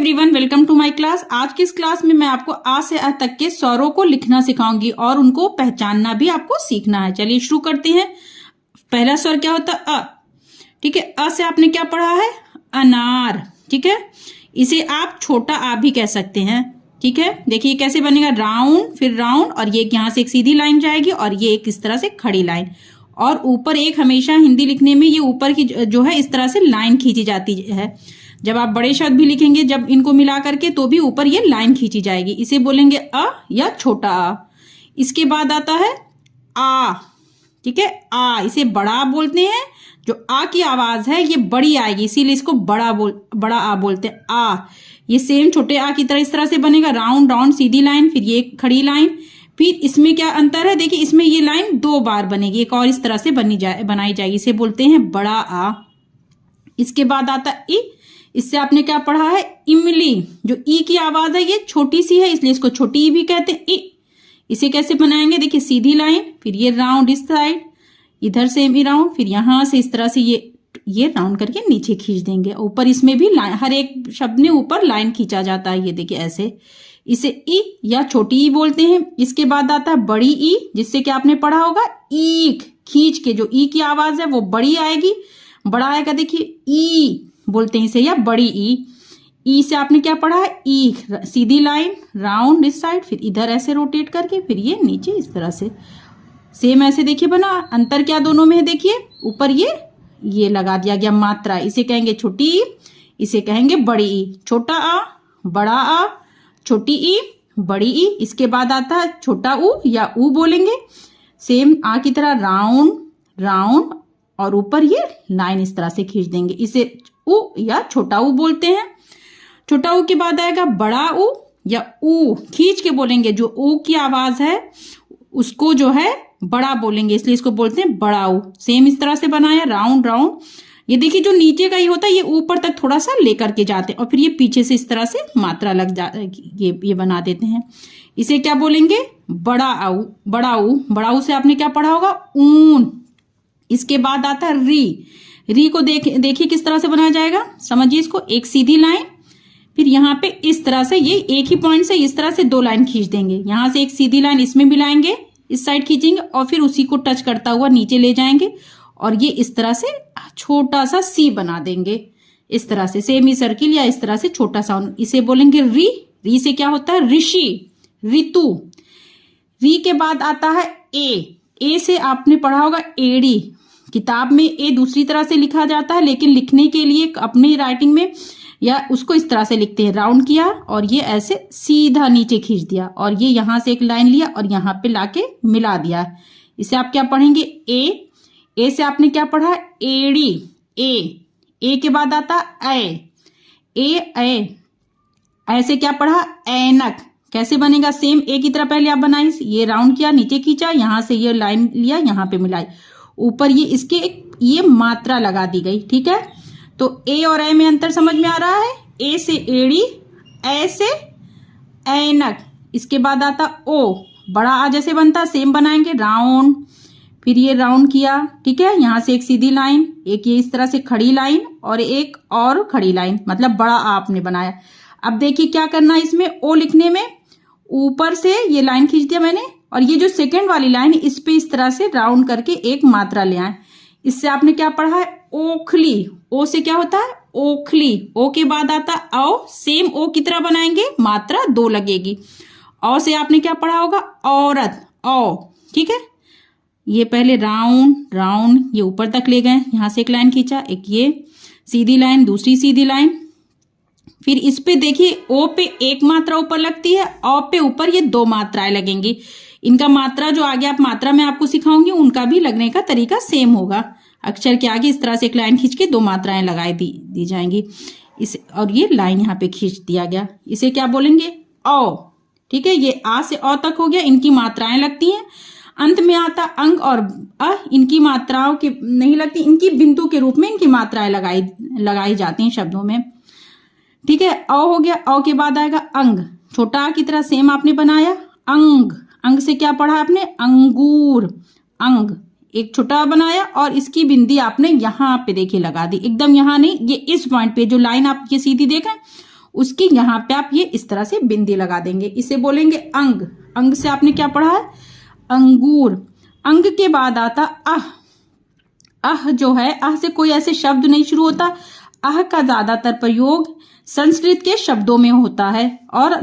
Everyone, welcome to my class. आज की इस क्लास में मैं आपको आ से अ तक के स्वरों को लिखना सिखाऊंगी और उनको पहचानना भी आपको सीखना है। चलिए शुरू करते हैं। पहला स्वर क्या होता है? अ। ठीक है, अ से आपने क्या पढ़ा है? अनार। ठीक है, इसे आप छोटा आ भी कह सकते हैं। ठीक है, देखिए कैसे बनेगा, राउंड फिर राउंड और ये यहां से एक सीधी लाइन जाएगी और ये एक इस तरह से खड़ी लाइन और ऊपर एक, हमेशा हिंदी लिखने में ये ऊपर की जो है इस तरह से लाइन खींची जाती है। जब आप बड़े शब्द भी लिखेंगे जब इनको मिला करके तो भी ऊपर ये लाइन खींची जाएगी, इसे बोलेंगे अ या छोटा आ। इसके बाद आता है आ। ठीक है, आ, इसे बड़ा बोलते हैं। जो आ की आवाज है ये बड़ी आएगी, इसीलिए इसको बड़ा आ बोलते हैं। आ, ये सेम छोटे आ की तरह इस तरह से बनेगा, राउंड राउंड सीधी लाइन, फिर ये खड़ी लाइन। फिर इसमें क्या अंतर है, देखिए इसमें ये लाइन 2 बार बनेगी, एक और इस तरह से बनाई जाएगी, इसे बोलते हैं बड़ा आ। इसके बाद आता ई। इससे आपने क्या पढ़ा है? इमली। जो ई की आवाज है ये छोटी सी है, इसलिए इसको छोटी ई भी कहते हैं। ई, इसे कैसे बनाएंगे, देखिए सीधी लाइन, फिर ये राउंड इस साइड, इधर से भी राउंड, फिर यहां से इस तरह से ये राउंड करके नीचे खींच देंगे। ऊपर इसमें भी लाइन, हर एक शब्द में ऊपर लाइन खींचा जाता है। ये देखिए ऐसे, इसे ई या छोटी ई बोलते हैं। इसके बाद आता है बड़ी ई, जिससे कि आपने पढ़ा होगा ईख, खींच के जो ई की आवाज है वो बड़ी आएगी, बड़ा आएगा। देखिए ई बोलते हैं इसे, या बड़ी ई। ई से आपने क्या पढ़ा है? ईख, सीधी लाइन, राउंड इस साइड, फिर इधर ऐसे रोटेट करके फिर ये नीचे इस तरह से, सेम ऐसे देखिए बना। अंतर क्या दोनों में है, देखिए ऊपर ये लगा दिया गया मात्रा, इसे कहेंगे छोटी ई, इसे कहेंगे बड़ी ई। छोटा आ, बड़ा आ, छोटी ई, बड़ी ई। इसके बाद आता है छोटा ऊ या ऊ बोलेंगे, सेम आ की तरह राउंड राउंड और ऊपर ये लाइन इस तरह से खींच देंगे, इसे ऊ या छोटा ऊ बोलते हैं। छोटा ऊ के बाद आएगा बड़ा ऊ या ऊ, खींच के बोलेंगे, जो ऊ की आवाज है उसको जो है बड़ा बोलेंगे, इसलिए इसको बोलते हैं बड़ा ऊ। सेम इस तरह से बनाया, राउंड राउंड। ये देखिए जो नीचे का ही होता है ये ऊपर तक थोड़ा सा लेकर के जाते हैं और फिर ये पीछे से इस तरह से मात्रा लग जा, ये बना देते हैं। इसे क्या बोलेंगे? बड़ा आऊ। बड़ा ऊ, बड़ा ऊ से आपने क्या पढ़ा होगा? ऊन। इसके बाद आता है री। री को देखिए किस तरह से बनाया जाएगा, समझिए इसको। एक सीधी लाइन, फिर यहाँ पे इस तरह से, ये एक ही पॉइंट से इस तरह से 2 लाइन खींच देंगे, यहां से एक सीधी लाइन इसमें मिलाएंगे, इस साइड खींचेंगे और फिर उसी को टच करता हुआ नीचे ले जाएंगे और ये इस तरह से छोटा सा सी बना देंगे, इस तरह से सेमी सर्किल या इस तरह से छोटा सा, इसे बोलेंगे री। री से क्या होता है? ऋषि, ऋतु। री के बाद आता है ए। ए से आपने पढ़ा होगा एड़ी। किताब में ए दूसरी तरह से लिखा जाता है, लेकिन लिखने के लिए अपनी राइटिंग में या उसको इस तरह से लिखते हैं, राउंड किया और ये ऐसे सीधा नीचे खींच दिया और ये यहां से एक लाइन लिया और यहाँ पे लाके मिला दिया। इसे आप क्या पढ़ेंगे? ए। ए से आपने क्या पढ़ा? एड़ी। ए के बाद आता ए। ऐसे क्या पढ़ा? ऐनक। कैसे बनेगा? सेम ए की तरह पहले आप बनाई, ये राउंड किया, नीचे खींचा, यहां से ये लाइन लिया, यहां पे मिलाई, ऊपर ये इसके ये मात्रा लगा दी गई। ठीक है, तो ए और ए में अंतर समझ में आ रहा है? ए से एड़ी, ए से ऐनक। इसके बाद आता ओ, बड़ा आ जैसे बनता सेम बनाएंगे, राउंड, फिर ये राउंड किया। ठीक है, यहां से एक सीधी लाइन, एक ये इस तरह से खड़ी लाइन और एक और खड़ी लाइन, मतलब बड़ा आ आपने बनाया। अब देखिए क्या करना है इसमें, ओ लिखने में ऊपर से ये लाइन खींच दिया मैंने और ये जो सेकंड वाली लाइन इस पे इस तरह से राउंड करके एक मात्रा ले आए। इससे आपने क्या पढ़ा है? ओखली। ओ से क्या होता है? ओखली। ओ के बाद आता औ, सेम ओ की तरह बनाएंगे, मात्रा 2 लगेगी। औ से आपने क्या पढ़ा होगा? औरत, औ। ठीक है, ये पहले राउंड राउंड ये ऊपर तक ले गए, यहां से एक लाइन खींचा, एक ये सीधी लाइन, दूसरी सीधी लाइन, फिर इस पे देखिए ओ पे एक मात्रा ऊपर लगती है, औ पे ऊपर ये 2 मात्राएं लगेंगी। इनका मात्रा जो आगे आप मात्रा में आपको सिखाऊंगी उनका भी लगने का तरीका सेम होगा। अक्षर के आगे इस तरह से एक लाइन खींच के 2 मात्राएं लगाई दी जाएंगी, इस और ये लाइन यहाँ पे खींच दिया गया, इसे क्या बोलेंगे? औ। ठीक है, ये आ से औ तक हो गया, इनकी मात्राएं लगती हैं। अंत में आता अंग और अ, इनकी मात्राओं की नहीं लगती, इनकी बिंदु के रूप में इनकी मात्राएं लगाई जाती हैं शब्दों में। ठीक है, औ हो गया। औ के बाद आएगा अंग, छोटा आ की तरह सेम आपने बनाया, अंग। अंग से क्या पढ़ा आपने? अंगूर। अंग, एक छोटा बनाया और इसकी बिंदी आपने यहाँ पे देखिए लगा दी, एकदम यहाँ नहीं, ये इस पॉइंट पे जो लाइन आप ये सीधी देखें उसकी यहाँ पे आप ये इस तरह से बिंदी लगा देंगे, इसे बोलेंगे अंग। अंग से आपने क्या पढ़ा है? अंगूर। अंग के बाद आता अह। अह जो है, अह से कोई ऐसे शब्द नहीं शुरू होता। अह का ज्यादातर प्रयोग संस्कृत के शब्दों में होता है और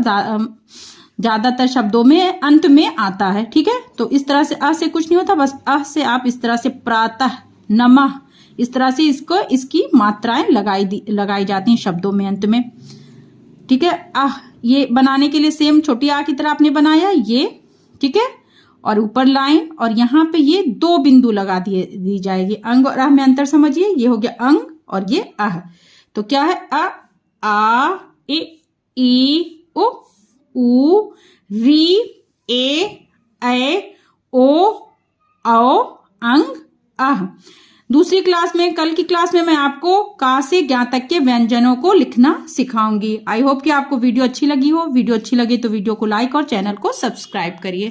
ज्यादातर शब्दों में अंत में आता है। ठीक है, तो इस तरह से अह से कुछ नहीं होता, बस अह से आप इस तरह से प्रातः, नमः, इस तरह से इसकी मात्राएं लगाई जाती हैं शब्दों में अंत में। ठीक है, आह ये बनाने के लिए सेम छोटी आ की तरह आपने बनाया ये। ठीक है, और ऊपर लाइन और यहाँ पे ये 2 बिंदु लगा दी जाएगी। अंग और अह में अंतर समझिए, ये हो गया अंग और ये अह। तो क्या है? अ, आ, ई, उ, री, ए, ओ, अंग, अह। दूसरी क्लास में, कल की क्लास में मैं आपको का से ज्ञा तक के व्यंजनों को लिखना सिखाऊंगी। आई होप कि आपको वीडियो अच्छी लगी हो। वीडियो अच्छी लगी तो वीडियो को लाइक और चैनल को सब्सक्राइब करिए।